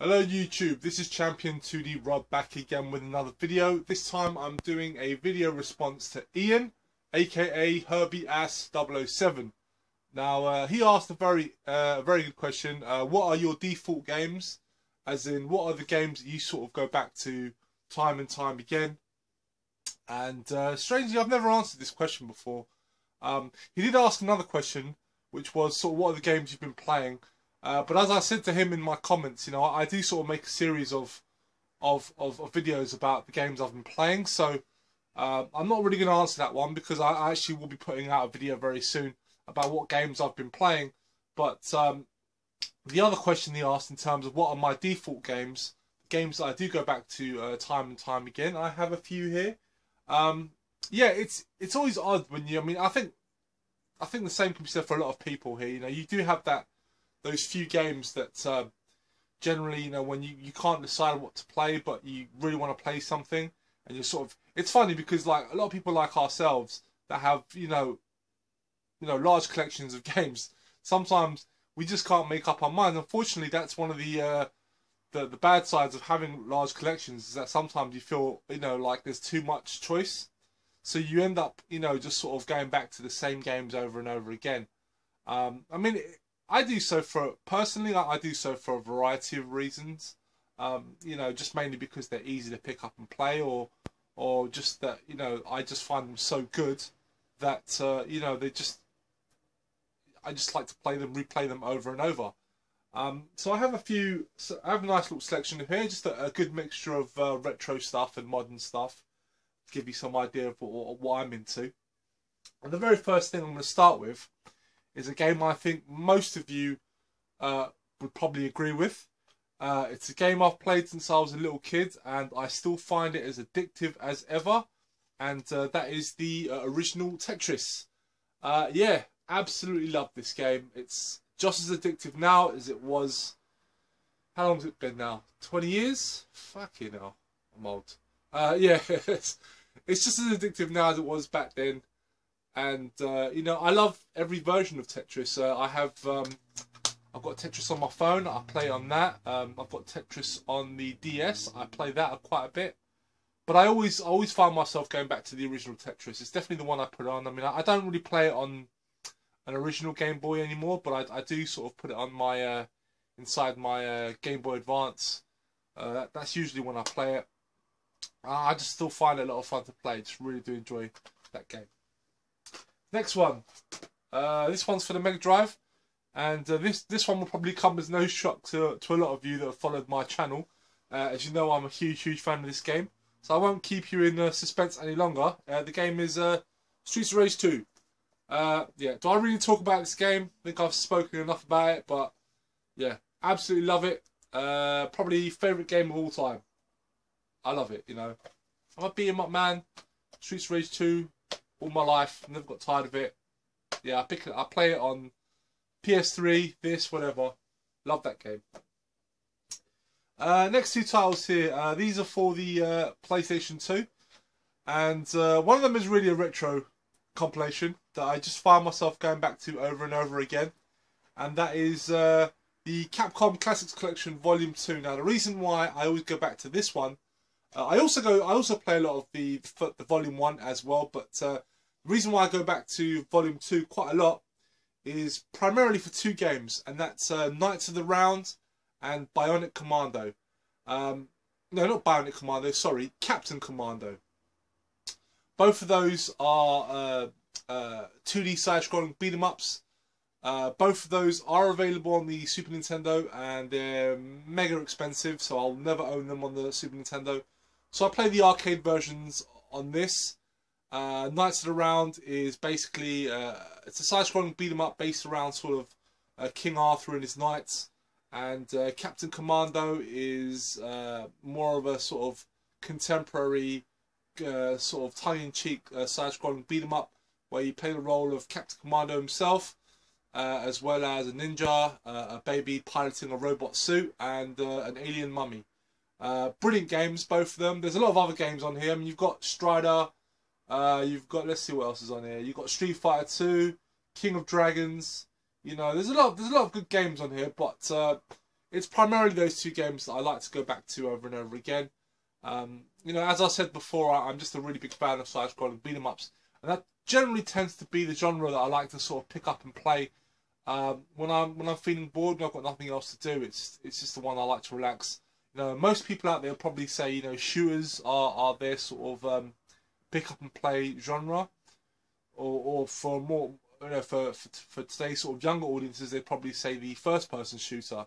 Hello YouTube, this is Champion 2D Rob back again with another video. This time I'm doing a video response to Ian, aka Herbieass007. Now he asked a very good question. What are your default games? As in, what are the games that you sort of go back to time and time again? And strangely, I've never answered this question before. He did ask another question, which was sort of what are the games you've been playing? But as I said to him in my comments, you know, I do sort of make a series of videos about the games I've been playing. So I'm not really going to answer that one because I actually will be putting out a video very soon about what games I've been playing. But the other question he asked in terms of what are my default games, games that I do go back to time and time again, I have a few here. Yeah, it's always odd when you. I mean, I think the same can be said for a lot of people here. You know, you do have those few games that generally, you know, when you can't decide what to play, but you really want to play something, and you're sort of. It's funny because like a lot of people like ourselves that have you know large collections of games. Sometimes we just can't make up our mind. Unfortunately, that's one of the bad sides of having large collections is that sometimes you feel like there's too much choice, so you end up just sort of going back to the same games over and over again. I mean. I do so personally, I do so for a variety of reasons. Just mainly because they're easy to pick up and play, or just that I just find them so good that I just like to play them, replay them over and over. So I have I have a nice little selection here, just a good mixture of retro stuff and modern stuff to give you some idea of what I'm into. And the very first thing I'm going to start with is a game I think most of you would probably agree with. It's a game I've played since I was a little kid, and I still find it as addictive as ever. And that is the original Tetris. Yeah, absolutely love this game. It's just as addictive now as it was. How long has it been now? 20 years? Fucking hell, I'm old. Yeah, it's just as addictive now as it was back then. And I love every version of Tetris. I've got Tetris on my phone. I play on that. I've got Tetris on the DS. I play that quite a bit. But I always find myself going back to the original Tetris. It's definitely the one I put on. I mean, I don't really play it on an original Game Boy anymore, but I do sort of put it on my inside my Game Boy Advance. That's usually when I play it. I just still find it a lot of fun to play. Just really do enjoy that game. Next one, this one's for the Mega Drive, and this one will probably come as no shock to a lot of you that have followed my channel. As you know, I'm a huge fan of this game, so I won't keep you in suspense any longer. The game is Streets of Rage 2. Yeah, do I really talk about this game? I think I've spoken enough about it, but yeah, absolutely love it. Probably favourite game of all time. I love it. I'm a beat 'em up man. Streets of Rage 2. All my life, never got tired of it. Yeah, I play it on PS3, whatever. Love that game. Next two titles here. These are for the PlayStation 2, and one of them is really a retro compilation that I just find myself going back to over and over again, and that is the Capcom Classics Collection Volume 2. Now, the reason why I always go back to this one. I also play a lot of the Volume 1 as well, but the reason why I go back to Volume 2 quite a lot is primarily for two games, and that's Knights of the Round and Bionic Commando. No, not Bionic Commando, sorry, Captain Commando. Both of those are 2D side-scrolling beat-em-ups. Both of those are available on the Super Nintendo, and they're mega expensive, so I'll never own them on the Super Nintendo. So I play the arcade versions on this. Knights of the Round is basically it's a side-scrolling beat-em-up based around sort of King Arthur and his knights, and Captain Commando is more of a sort of contemporary, sort of tongue-in-cheek side-scrolling beat-em-up where you play the role of Captain Commando himself, as well as a ninja, a baby piloting a robot suit, and an alien mummy. Brilliant games, both of them. There's a lot of other games on here. I mean, you've got Strider, you've got, let's see what else is on here. You've got Street Fighter 2, King of Dragons. There's a lot of good games on here, but it's primarily those two games that I like to go back to over and over again. You know, as I said before, I'm just a really big fan of side-scrolling beat-em-ups, and that generally tends to be the genre that I like to sort of pick up and play when I'm feeling bored and I've got nothing else to do. It's just the one I like to relax. You know, most people out there will probably say, you know, shooters are their sort of pick up and play genre, or for more, you know, for today's sort of younger audiences, they'd probably say the first-person shooter.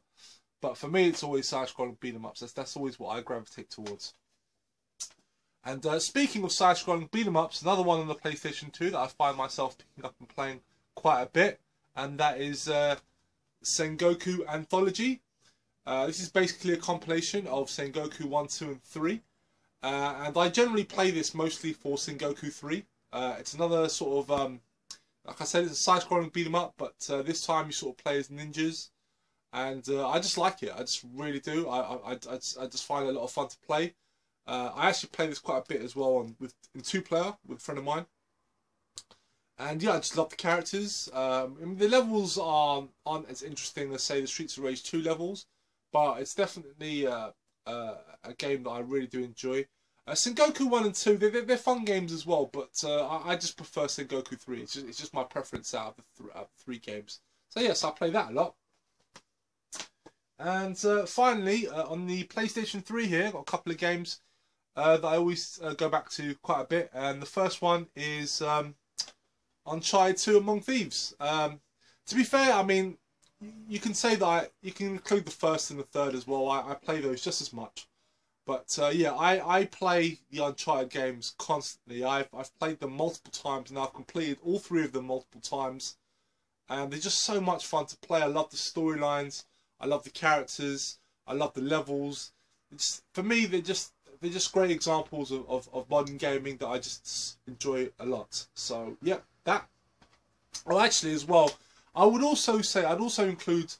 But for me, it's always side-scrolling beat-em-ups. That's always what I gravitate towards. And speaking of side-scrolling beat-em-ups, another one on the PlayStation 2 that I find myself picking up and playing quite a bit, and that is Sengoku Anthology. This is basically a compilation of Sengoku 1, 2, and 3. And I generally play this mostly for Sengoku 3. It's another sort of, like I said, it's a side-scrolling beat-em-up, but this time you sort of play as ninjas. And I just like it. I just really do. I just find it a lot of fun to play. I actually play this quite a bit as well in 2-player with a friend of mine. And yeah, I just love the characters. I mean, the levels aren't as interesting as, say, the Streets of Rage 2 levels, but it's definitely a game that I really do enjoy. Sengoku 1 and 2, they're fun games as well, but I just prefer Sengoku 3. It's just my preference out of the 3 games. So yes, I play that a lot. And finally, on the PlayStation 3 here, I've got a couple of games that I always go back to quite a bit. And the first one is Uncharted 2 Among Thieves. To be fair, I mean, you can say that you can include the first and the third as well. I play those just as much. But yeah, I play the Uncharted games constantly. I've played them multiple times, and I've completed all 3 of them multiple times. And they're just so much fun to play. I love the storylines. I love the characters. I love the levels. For me, they're just great examples of modern gaming that I just enjoy a lot. So yeah, that. Oh, actually, as well, I would also say I'd also include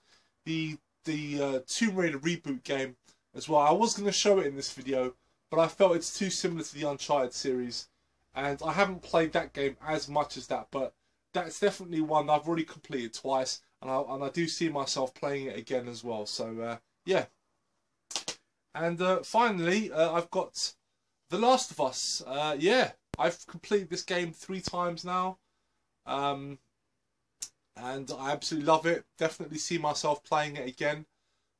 the Tomb Raider reboot game as well. I was going to show it in this video, but I felt it's too similar to the Uncharted series, and I haven't played that game as much as that. But that's definitely one that I've already completed twice. And I do see myself playing it again as well. So, yeah. And finally, I've got The Last of Us. Yeah, I've completed this game 3 times now. And I absolutely love it. Definitely see myself playing it again.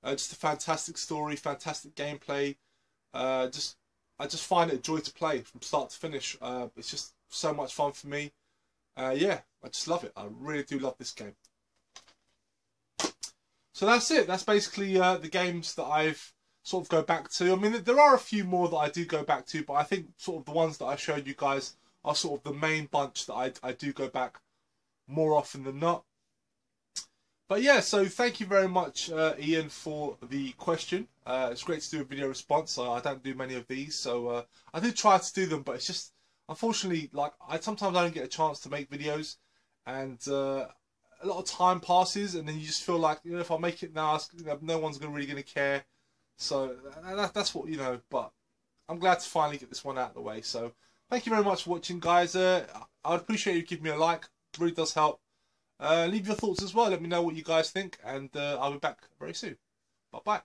Just a fantastic story, fantastic gameplay. I just find it a joy to play from start to finish. It's just so much fun for me. Yeah, I just love it. I really do love this game. So that's it. That's basically the games that I've sort of go back to. I mean, there are a few more that I do go back to, but I think sort of the ones that I showed you guys are sort of the main bunch that I do go back more often than not. But yeah, so thank you very much, Ian, for the question. It's great to do a video response. I don't do many of these, so I do try to do them, but it's just, unfortunately, like, sometimes I don't get a chance to make videos, and a lot of time passes, and then you just feel like, you know, if I make it now, no one's really going to care. So that's what, you know, but I'm glad to finally get this one out of the way. So thank you very much for watching, guys. I would appreciate you giving me a like. It really does help. Leave your thoughts as well. Let me know what you guys think, and I'll be back very soon. Bye-bye.